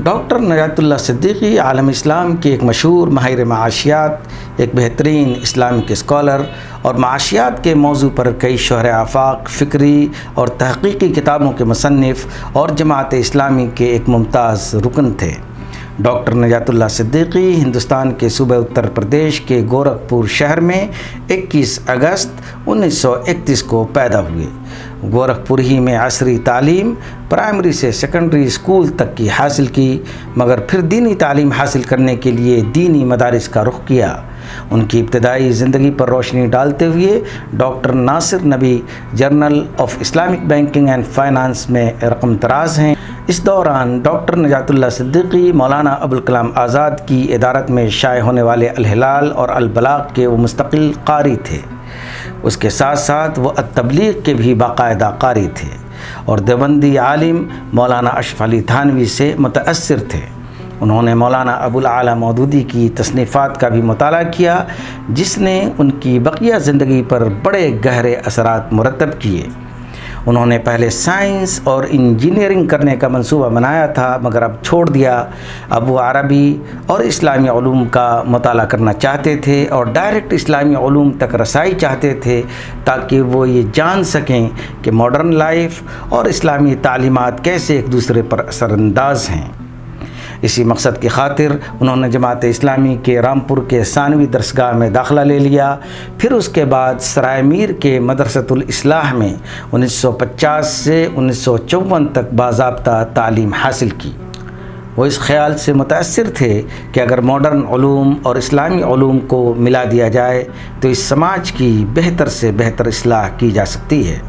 Doctor نجات اللہ صدیقی عالم اسلام کے ایک مشہور ماہر معاشیات، ایک بہترین اسلامک اسکالر اور معاشیات کے موضوع پر کئی شہر آفاق، فکری اور تحقیقی کتابوں کے مصنف اور جماعت اسلامی کے ایک ممتاز رکن تھے۔ ڈاکٹر نجات اللہ صدیقی ہندوستان کے صوبہ اتر پردیش کے گورکھپور شہر میں 21 اگست 1931 کو پیدا ہوئے۔ گورکھپور ہی میں عصری تعلیم پرائمری سے سیکنڈری اسکول تک کی حاصل کی، مگر پھر دینی تعلیم حاصل کرنے کے لیے دینی مدارس کا رخ کیا۔ ان کی ابتدائی زندگی پر روشنی ڈالتے ہوئے doctor Nasir Nabi journal of Islamic banking and finance میں رقم طراز ہیں۔ اس دوران ڈاکٹر نجات اللہ صدیقی مولانا ابوالکلام آزاد کی ادارت میں شائع ہونے والے الہلال اور البلاغ کے وہ مستقل قاری تھے۔ اس کے ساتھ ساتھ وہ التبلیغ کے بھی باقاعدہ قاری تھے اور دیوبندی عالم مولانا اشرف علی تھانوی سے متاثر تھے۔ انہوں نے مولانا ابوالعلا مودودی کی تصنیفات کا بھی مطالعہ کیا، جس نے ان کی بقیہ زندگی پر بڑے گہرے اثرات مرتب کیے۔ انہوں نے پہلے سائنس اور انجینئرنگ کرنے کا منصوبہ بنایا تھا، مگر اب چھوڑ دیا۔ اب وہ عربی اور اسلامی علوم کا مطالعہ کرنا چاہتے تھے اور ڈائریکٹ اسلامی علوم تک رسائی چاہتے تھے، تاکہ وہ یہ جان سکیں کہ ماڈرن لائف اور اسلامی تعلیمات کیسے ایک دوسرے پر اثر انداز ہیں۔ اسی مقصد کی خاطر انہوں نے جماعت اسلامی کے رامپور کے ثانوی درسگاہ میں داخلہ لے لیا، پھر اس کے بعد سرائے میر کے مدرسۃ الاصلاح میں 1950 سے 1954 تک باضابطہ تعلیم حاصل کی۔ وہ اس خیال سے متاثر تھے کہ اگر ماڈرن علوم اور اسلامی علوم کو ملا دیا جائے تو اس سماج کی بہتر سے بہتر اصلاح کی جا سکتی ہے۔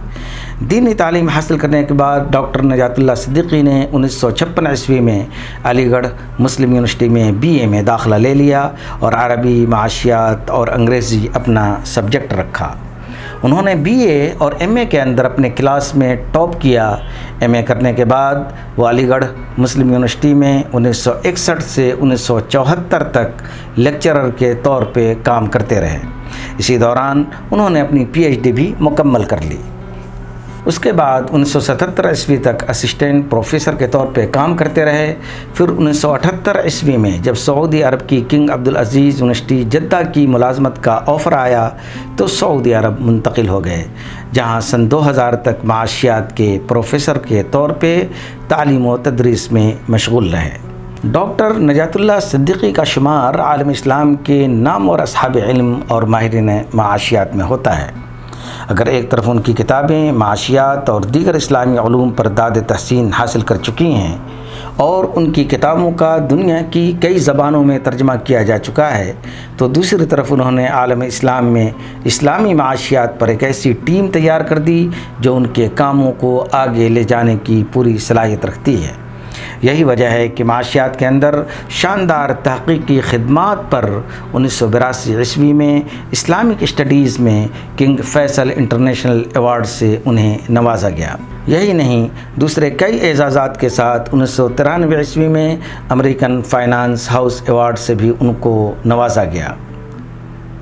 دینی تعلیم حاصل کرنے کے بعد ڈاکٹر نجات اللہ صدیقی نے 1956 عیسوی میں علی گڑھ مسلم یونیورسٹی میں BA میں داخلہ لے لیا اور عربی، معاشیات اور انگریزی اپنا سبجیکٹ رکھا۔ انہوں نے BA اور MA کے اندر اپنے کلاس میں ٹاپ کیا۔ MA کرنے کے بعد وہ علی گڑھ مسلم یونیورسٹی میں 1961 سے 1974 تک لیکچرر کے طور پہ کام کرتے رہے۔ اسی دوران انہوں نے اپنی PhD بھی مکمل کر لی۔ اس کے بعد 1977 عیسوی تک اسسٹنٹ پروفیسر کے طور پہ کام کرتے رہے۔ پھر 1978 عیسوی میں جب سعودی عرب کی کنگ عبدالعزیز یونیورسٹی جدہ کی ملازمت کا آفر آیا تو سعودی عرب منتقل ہو گئے، جہاں سن 2000 تک معاشیات کے پروفیسر کے طور پہ تعلیم و تدریس میں مشغول رہے۔ ڈاکٹر نجات اللہ صدیقی کا شمار عالم اسلام کے نامور اصحاب علم اور ماہرین معاشیات میں ہوتا ہے۔ اگر ایک طرف ان کی کتابیں معاشیات اور دیگر اسلامی علوم پر داد تحسین حاصل کر چکی ہیں اور ان کی کتابوں کا دنیا کی کئی زبانوں میں ترجمہ کیا جا چکا ہے، تو دوسری طرف انہوں نے عالم اسلام میں اسلامی معاشیات پر ایک ایسی ٹیم تیار کر دی جو ان کے کاموں کو آگے لے جانے کی پوری صلاحیت رکھتی ہے۔ یہی وجہ ہے کہ معاشیات کے اندر شاندار تحقیقی خدمات پر 1982 عیسوی میں اسلامک اسٹڈیز میں کنگ فیصل انٹرنیشنل ایوارڈ سے انہیں نوازا گیا۔ یہی نہیں، دوسرے کئی اعزازات کے ساتھ 1993 عیسوی میں امریکن فائنانس ہاؤس ایوارڈ سے بھی ان کو نوازا گیا۔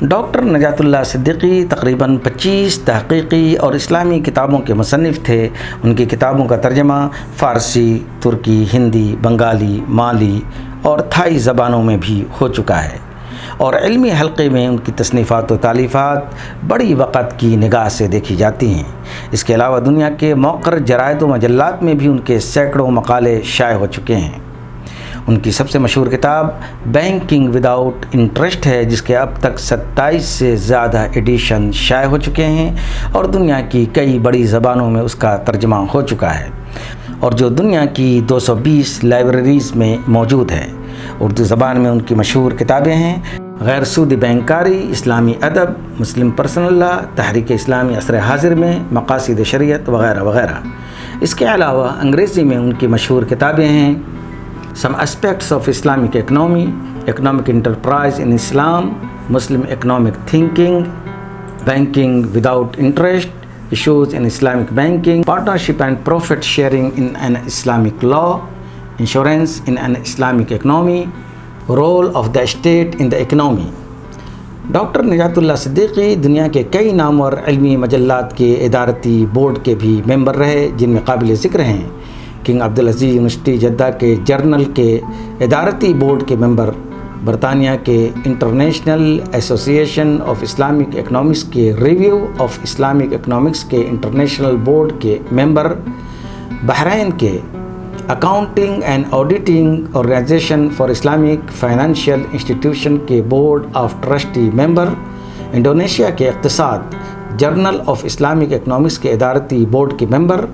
ڈاکٹر نجات اللہ صدیقی تقریباً 25 تحقیقی اور اسلامی کتابوں کے مصنف تھے۔ ان کی کتابوں کا ترجمہ فارسی، ترکی، ہندی، بنگالی، مالی اور تھائی زبانوں میں بھی ہو چکا ہے، اور علمی حلقے میں ان کی تصنیفات و تالیفات بڑی وقت کی نگاہ سے دیکھی جاتی ہیں۔ اس کے علاوہ دنیا کے موقر جرائد و مجلات میں بھی ان کے سینکڑوں مقالے شائع ہو چکے ہیں۔ ان کی سب سے مشہور کتاب بینکنگ وداؤٹ انٹرسٹ ہے، جس کے اب تک 27 سے زیادہ ایڈیشن شائع ہو چکے ہیں اور دنیا کی کئی بڑی زبانوں میں اس کا ترجمہ ہو چکا ہے، اور جو دنیا کی 220 لائبریریز میں موجود ہے۔ اردو زبان میں ان کی مشہور کتابیں ہیں غیر سودی بینکاری، اسلامی ادب، مسلم پرسنل لا، تحریک اسلامی عصر حاضر میں، مقاصد شریعت وغیرہ وغیرہ۔ اس کے علاوہ انگریزی میں ان کی مشہور کتابیں ہیں Some Aspects of Islamic Economy, Economic Enterprise in Islam, Muslim Economic Thinking, Banking Without Interest, Issues in Islamic Banking, Partnership and Profit Sharing in an Islamic Law, Insurance in an Islamic Economy, Role of the State in the Economy۔ Doctor نجات اللہ صدیقی دنیا کے کئی نامور علمی مجلات کے ادارتی board کے بھی ممبر رہے، جن میں قابل ذکر ہیں کنگ عبدالعزیز یونیورسٹی جدہ کے جرنل کے ادارتی بورڈ کے ممبر، برطانیہ کے international association of Islamic economics کے ریویو آف اسلامک اکنامکس کے انٹرنیشنل بورڈ کے ممبر، بحرین کے accounting and auditing organization for Islamic financial institution کے board of trustee member, Indonesia کے اقتصاد جرنل آف اسلامک اکنامکس کے ادارتی بورڈ کے ممبر،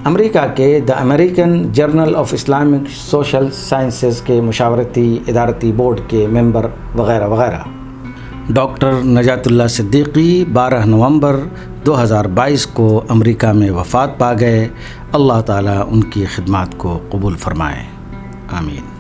امریکہ کے the American journal of Islamic social sciences کے مشاورتی ادارتی بورڈ کے ممبر وغیرہ وغیرہ۔ ڈاکٹر نجات اللہ صدیقی 12 نومبر 2022 کو امریکہ میں وفات پا گئے۔ اللہ تعالیٰ ان کی خدمات کو قبول فرمائے، آمین۔